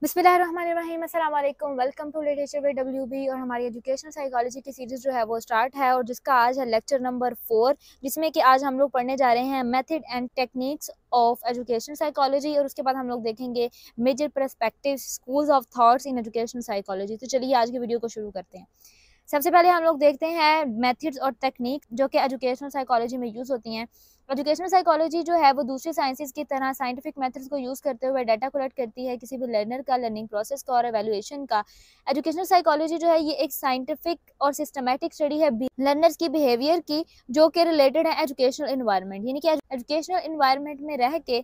बिस्मिल्लाहिर्रहमानिर्रहीम, अस्सलाम वालेकुम। Welcome to literature with WB। और हमारी एजुकेशनल साइकोलॉजी की सीरीज़ जो है वो स्टार्ट है और जिसका आज है लेक्चर नंबर 4, जिसमें कि आज हम लोग पढ़ने जा रहे हैं method and techniques of educational psychology. और उसके बाद हम लोग देखेंगे major perspective schools of thoughts in educational psychology. तो चलिए आज की वीडियो को शुरू करते हैं। सबसे पहले हम लोग देखते हैं मेथड्स और टेक्निक जो कि एजुकेशनल साइकोलॉजी में यूज़ होती हैं। एजुकेशनल साइकोलॉजी जो है वो दूसरी साइंसेज की तरह साइंटिफिक मेथड्स को यूज़ करते हुए डाटा कलेक्ट करती है किसी भी लर्नर का, लर्निंग प्रोसेस का और एवेल्युएशन का। एजुकेशनल साइकोलॉजी जो है ये एक साइंटिफिक और सिस्टमैटिक स्टडी है लर्नर्स की बिहेवियर की, जो कि रिलेटेड है एजुकेशनल इन्वायरमेंट, यानी कि एजुकेशनल इन्वायरमेंट में रह के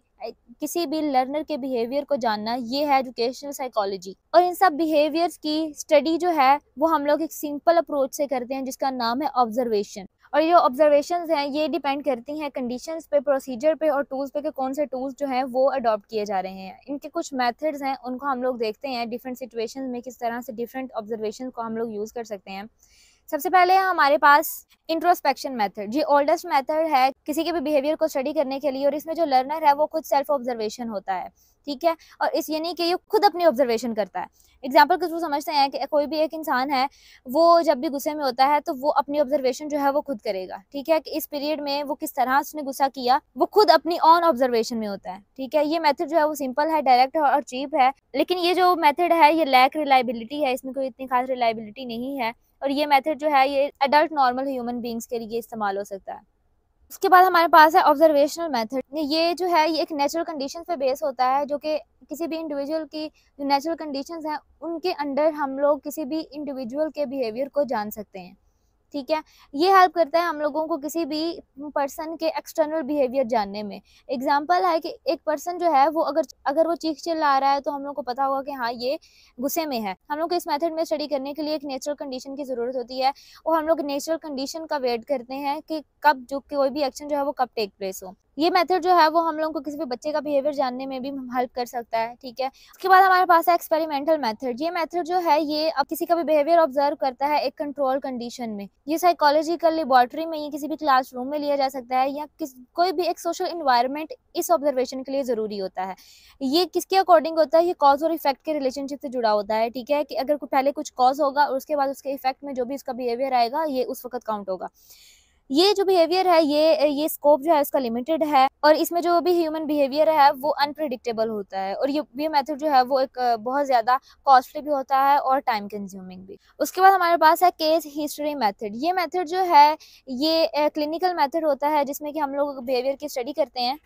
किसी भी लर्नर के बिहेवियर को जानना, ये है एजुकेशनल साइकोलॉजी। और इन सब बिहेवियर्स की स्टडी जो है वो हम लोग एक सिंपल अप्रोच से करते हैं जिसका नाम है ऑब्जर्वेशन। और ये ऑब्जर्वेशंस हैं ये डिपेंड करती हैं कंडीशंस पे, प्रोसीजर पे और टूल्स पे कि कौन से टूल्स जो हैं वो अडॉप्ट किए जा रहे हैं। इनके कुछ मेथड्स हैं उनको हम लोग देखते हैं डिफरेंट सिचुएशंस में किस तरह से डिफरेंट ऑब्जर्वेशन को हम लोग यूज़ कर सकते हैं। सबसे पहले हमारे पास इंट्रोस्पेक्शन मेथड, ये ओल्डेस्ट मेथड है किसी के भी बिहेवियर को स्टडी करने के लिए। और इसमें जो लर्नर है वो खुद सेल्फ ऑब्जर्वेशन होता है, ठीक है। और इस यानी कि ये खुद अपनी ऑब्जर्वेशन करता है। एग्जाम्पल के थ्रू समझते हैं कि कोई भी एक इंसान है, वो जब भी गुस्से में होता है तो वो अपनी ऑब्जर्वेशन जो है वो खुद करेगा, ठीक है। कि इस पीरियड में वो किस तरह उसने गुस्सा किया वो खुद अपनी ऑन ऑब्जर्वेशन में होता है, ठीक है। ये मेथड जो है वो सिंपल है, डायरेक्ट है और चीप है। लेकिन ये जो मेथड है ये लैक रिलायबिलिटी है, इसमें कोई इतनी खास रिलायबिलिटी नहीं है। और ये मेथड जो है ये एडल्ट नॉर्मल ह्यूमन बींग्स के लिए इस्तेमाल हो सकता है। उसके बाद हमारे पास है ऑब्जर्वेशनल मेथड। ये जो है ये एक नेचुरल कंडीशन पे बेस होता है, जो कि किसी भी इंडिविजुअल की जो नेचुरल कंडीशंस हैं उनके अंडर हम लोग किसी भी इंडिविजुअल के बिहेवियर को जान सकते हैं, ठीक है। ये हेल्प करता है हम लोगों को किसी भी पर्सन के एक्सटर्नल बिहेवियर जानने में। एग्जांपल है कि एक पर्सन जो है वो अगर वो चीख चिल्ला रहा है तो हम लोग को पता होगा कि हाँ ये गुस्से में है। हम लोग को इस मेथड में स्टडी करने के लिए एक नेचुरल कंडीशन की ज़रूरत होती है और हम लोग नेचुरल कंडीशन का वेट करते हैं कि कब जो कोई भी एक्शन जो है वो कब टेक प्लेस हो। ये मेथड जो है वो हम लोगों को किसी भी बच्चे का बिहेवियर जानने में भी हेल्प कर सकता है, ठीक है। उसके बाद हमारे पास है एक्सपेरिमेंटल मेथड। ये मेथड जो है ये अब किसी का भी बिहेवियर ऑब्जर्व करता है एक कंट्रोल कंडीशन में। ये साइकोलॉजिकल लेबोरेटरी में, ये किसी भी क्लासरूम में लिया जा सकता है या कोई भी एक सोशल इन्वायरमेंट इस ऑब्जर्वेशन के लिए ज़रूरी होता है। ये किसके अकॉर्डिंग होता है? ये कॉज और इफेक्ट के रिलेशनशिप से जुड़ा होता है, ठीक है। कि अगर पहले कुछ कॉज होगा और उसके बाद उसके इफेक्ट में जो भी उसका बिहेवियर आएगा ये उस वक्त काउंट होगा। ये जो बिहेवियर है ये स्कोप जो है उसका लिमिटेड है और इसमें जो भी ह्यूमन बिहेवियर है वो अनप्रिडिक्टेबल होता है। और ये मेथड जो है वो एक बहुत ज़्यादा कॉस्टली भी होता है और टाइम कंज्यूमिंग भी। उसके बाद हमारे पास है केस हिस्ट्री मेथड। ये मेथड जो है ये क्लिनिकल मेथड होता है जिसमें कि हम लोग बिहेवियर की स्टडी करते हैं।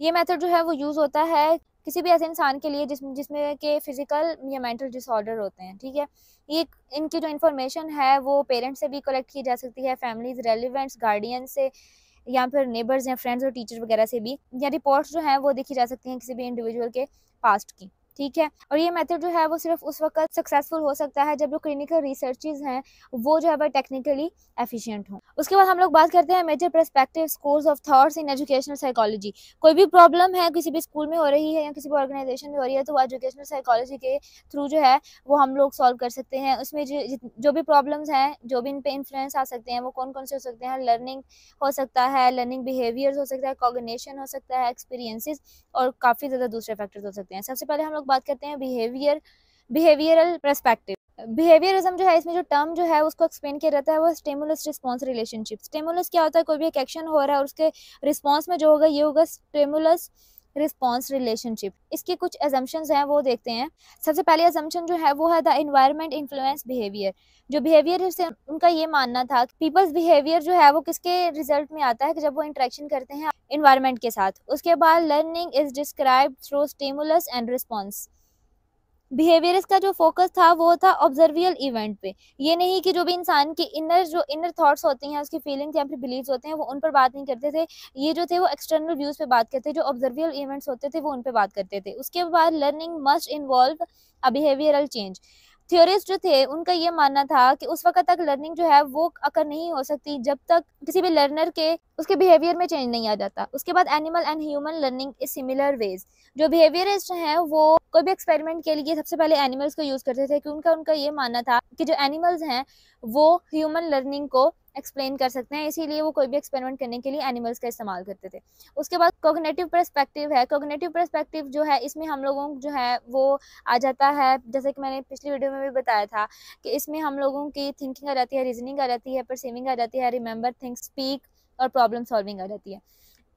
ये मेथड जो है वो यूज़ होता है किसी भी ऐसे इंसान के लिए जिसमें के फिजिकल या मेंटल डिसऑर्डर होते हैं, ठीक है। ये इनकी जो इन्फॉर्मेशन है वो पेरेंट्स से भी कलेक्ट की जा सकती है, फैमिलीज, रेलिवेंट्स, गार्डियन से या फिर नेबर्स या फ्रेंड्स और टीचर्स वगैरह से भी, या रिपोर्ट्स जो हैं वो देखी जा सकती हैं किसी भी इंडिविजुअल के पास्ट की, ठीक है। और ये मेथड जो है वो सिर्फ उस वक्त सक्सेसफुल हो सकता है जब जो क्लिनिकल रिसर्चेस हैं वो जो है वह टेक्निकली एफिशिएंट हों। उसके बाद हम लोग बात करते हैं major perspective schools of thoughts in educational psychology. कोई भी प्रॉब्लम है किसी भी स्कूल में हो रही है या किसी भी ऑर्गेनाइजेशन में हो रही है तो वो एजुकेशनल साइकोलॉजी के थ्रू जो है वो हम लोग सॉल्व कर सकते हैं। उसमें जो भी प्रॉब्लम्स हैं, जो भी इन पे इन्फ्लुएंस आ सकते हैं वो कौन कौन से हो सकते हैं? लर्निंग हो सकता है, लर्निंग बिहेवियर्स हो सकता है, कॉग्निशन हो सकता है, एक्सपीरियंसेस और काफ़ी ज़्यादा दूसरे फैक्टर्स हो सकते हैं। सबसे पहले हम लोग बात करते हैं बिहेवियरल पर्सपेक्टिव। बिहेवियरिज्म जो है इसमें जो टर्म जो है उसको एक्सप्लेन किया जाता है वो स्टिमुलस रिस्पॉन्स रिलेशनशिप। स्टिमुलस क्या होता है? कोई भी एक एक्शन हो रहा है और उसके रिस्पॉन्स में जो होगा ये होगा स्टिमुलस रिस्पॉन्स रिलेशनशिप। इसके कुछ एजम्पशंस हैं वो देखते हैं। सबसे पहले एजम्पशन जो है वो है द एनवायरनमेंट इन्फ्लुएंस बिहेवियर। जो बिहेवियर से उनका ये मानना था कि पीपल्स बिहेवियर जो है वो किसके रिजल्ट में आता है कि जब वो इंटरेक्शन करते हैं एनवायरनमेंट के साथ। उसके बाद learning is described through stimulus and response. Behaviour का जो फोकस था वो था ऑब्जर्वियल इवेंट पे, ये नहीं कि जो भी इंसान की इनर थॉट्स होती हैं, उसकी फीलिंग्स या फिर बिलीव्स होते हैं वो उन पर बात नहीं करते थे। ये जो थे वो एक्सटर्नल व्यूज पे बात करते थे, जो ऑब्जर्वियल इवेंट्स होते थे वो उन पे बात करते थे। उसके बाद learning must involve a behavioural change. Theorist जो थे उनका ये मानना था कि उस वक्त तक लर्निंग जो है वो अकर नहीं हो सकती जब तक किसी भी लर्नर के उसके बिहेवियर में चेंज नहीं आ जाता। उसके बाद animal and human learning is similar ways. जो बिहेवियरिस्ट हैं वो कोई भी एक्सपेरिमेंट के लिए सबसे पहले एनिमल्स को यूज करते थे कि उनका ये मानना था कि जो एनिमल्स हैं वो ह्यूमन लर्निंग को एक्सप्लेन कर सकते हैं, इसीलिए वो कोई भी एक्सपेरिमेंट करने के लिए एनिमल्स का इस्तेमाल करते थे। उसके बाद कोग्निटिव पर्सपेक्टिव है। कोग्निटिव पर्सपेक्टिव जो है इसमें हम लोगों जो है वो आ जाता है, जैसे कि मैंने पिछली वीडियो में भी बताया था कि इसमें हम लोगों की थिंकिंग आ जाती है, रीजनिंग आ जाती है, परसीविंग आ जाती है, रिमेंबर थिंग्स, स्पीक और प्रॉब्लम सॉल्विंग आ जाती है।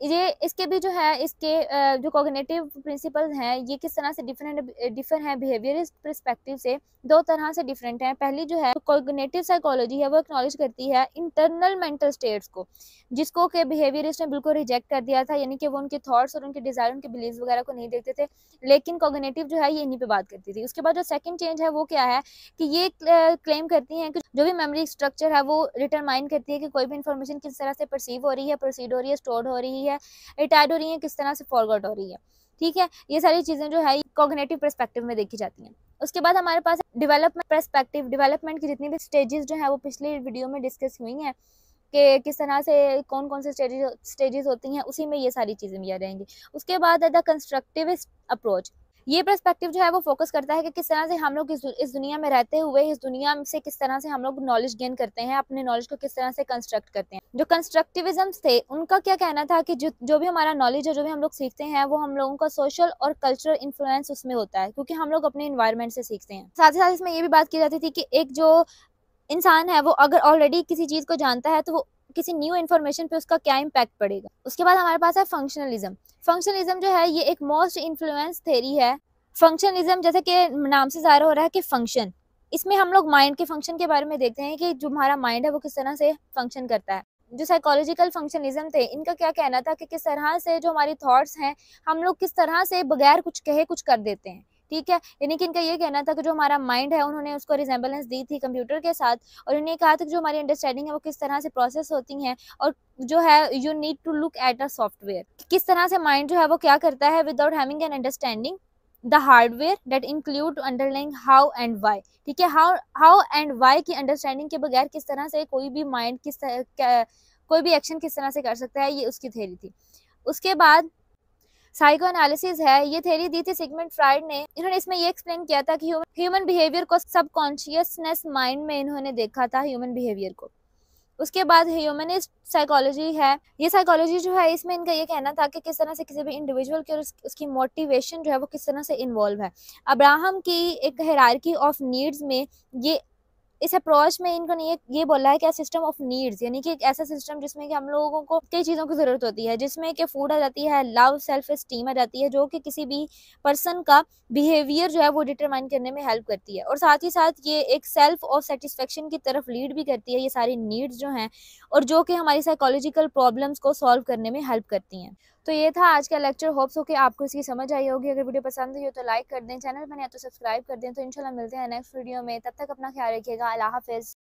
ये इसके भी जो है इसके जो कॉग्निटिव प्रिंसिपल्स हैं ये किस तरह से डिफर हैं बिहेवियरिस्ट पर्सपेक्टिव से, दो तरह से डिफरेंट हैं। पहली जो है कॉग्निटिव साइकोलॉजी है वो एक्नॉलेज करती है इंटरनल मेंटल स्टेट्स को, जिसको के बिहेवियरिस्ट ने बिल्कुल रिजेक्ट कर दिया था, यानी कि वो उनके थॉट्स और उनके डिजायर, उनके बिलीव्स वगैरह को नहीं देखते थे, लेकिन कॉग्निटिव जो है ये इन्हीं पे बात करती थी। उसके बाद जो सेकंड चेंज है वो क्या है कि ये क्लेम करती हैं कि जो भी मेमोरी स्ट्रक्चर है वो डिटरमाइन करती है कि कोई भी इंफॉर्मेशन किस तरह से परसीव हो रही है, प्रोसीड हो रही है, स्टोर्ड हो रही है, रिटायर्ड हो रही है, किस तरह से फॉरगॉट हो रही है। ठीक है, ये सारी चीजें जो है कॉग्निटिव पर्सपेक्टिव में देखी जाती हैं। उसके बाद हमारे पास डेवलपमेंट पर्सपेक्टिव। डेवलपमेंट की जितनी भी स्टेजेस जो है वो पिछली वीडियो में डिस्कस हुई हैं कि किस तरह से कौन कौन से स्टेजेस होती हैं, उसी में ये सारी चीजें भी आ रहेंगी। उसके बाद द कंस्ट्रक्टिविस्ट अप्रोच। ये पर्सपेक्टिव जो है वो फोकस करता है कि किस तरह से हम लोग इस दुनिया में रहते हुए इस दुनिया से किस तरह से हम लोग नॉलेज गेन करते हैं, अपने नॉलेज को किस तरह से कंस्ट्रक्ट करते हैं। जो कंस्ट्रक्टिविज्म थे उनका क्या कहना था कि जो भी हमारा नॉलेज है, जो भी हम लोग सीखते हैं, वो हम लोगों का सोशल और कल्चरल इन्फ्लुएंस उसमें होता है, क्योंकि हम लोग अपने इन्वायरमेंट से सीखते हैं। साथ ही साथ इसमें ये भी बात की जाती थी कि एक जो इंसान है वो अगर ऑलरेडी किसी चीज को जानता है तो वो किसी न्यू इन्फॉर्मेशन पे उसका क्या इम्पैक्ट पड़ेगा। उसके बाद हमारे पास है फंक्शनलिज्म। फंक्शनलिज्म जो है ये एक मोस्ट इन्फ्लुएंस थेरी है। फंक्शनलिज्म जैसे कि नाम से ज़ाहिर हो रहा है कि फंक्शन, इसमें हम लोग माइंड के फंक्शन के बारे में देखते हैं कि जो हमारा माइंड है वो किस तरह से फंक्शन करता है। जो साइकोलॉजिकल फंक्शनलिज्म थे इनका क्या कहना था कि किस तरह से जो हमारी थॉट्स हैं हम लोग किस तरह से बगैर कुछ कहे कुछ कर देते हैं। ठीक है, यानी कि इनका ये कहना था कि जो हमारा माइंड है उन्होंने उसको रिजेंबलेंस दी थी कंप्यूटर के साथ, और उन्होंने कहा था कि जो हमारी अंडरस्टैंडिंग है वो किस तरह से प्रोसेस होती हैं, और जो है you need to look at a software, किस तरह से माइंड जो है वो क्या करता है without having an understanding the hardware that include underlying how and why. ठीक है, हाउ एंड वाई की अंडरस्टैंडिंग के बगैर किस तरह से कोई भी माइंड कोई भी एक्शन किस तरह से कर सकता है, ये उसकी थ्योरी थी। उसके बाद साइको एनालिसिस है, ये थ्योरी दी थी सिगमंड फ्राइड ने। इन्होंने इसमें ये एक्सप्लेन किया था कि ह्यूमन बिहेवियर को सबकॉन्शियसनेस माइंड में इन्होंने देखा था ह्यूमन बिहेवियर को। उसके बाद ह्यूमनिस्ट साइकोलॉजी है। ये साइकोलॉजी जो है इसमें इनका ये कहना था कि किस तरह से किसी भी इंडिविजुअल की और उसकी मोटिवेशन जो है वो किस तरह से इन्वॉल्व है। अब्राहम की एक हायरार्की ऑफ नीड्स में ये इस अप्रोच में इन्होंने ये बोला है कि सिस्टम ऑफ नीड्स, यानी कि एक ऐसा सिस्टम जिसमें कि हम लोगों को कई चीज़ों की ज़रूरत होती है, जिसमें कि फूड आ जाती है, लव, सेल्फ एस्टीम आ जाती है, जो कि किसी भी पर्सन का बिहेवियर जो है वो डिटरमाइन करने में हेल्प करती है, और साथ ही साथ ये एक सेल्फ और सेटिस्फेक्शन की तरफ लीड भी करती है, ये सारी नीड्स जो हैं, और जो कि हमारी साइकोलॉजिकल प्रॉब्लम्स को सॉल्व करने में हेल्प करती हैं। तो ये था आज का लेक्चर। होप्स हो कि आपको इसकी समझ आई होगी। अगर वीडियो पसंद हुई हो तो लाइक कर दें, चैनल पर नए तो सब्सक्राइब कर दें। तो इंशाल्लाह मिलते हैं नेक्स्ट वीडियो में, तब तक अपना ख्याल रखिएगा। अल्लाह हाफिज़।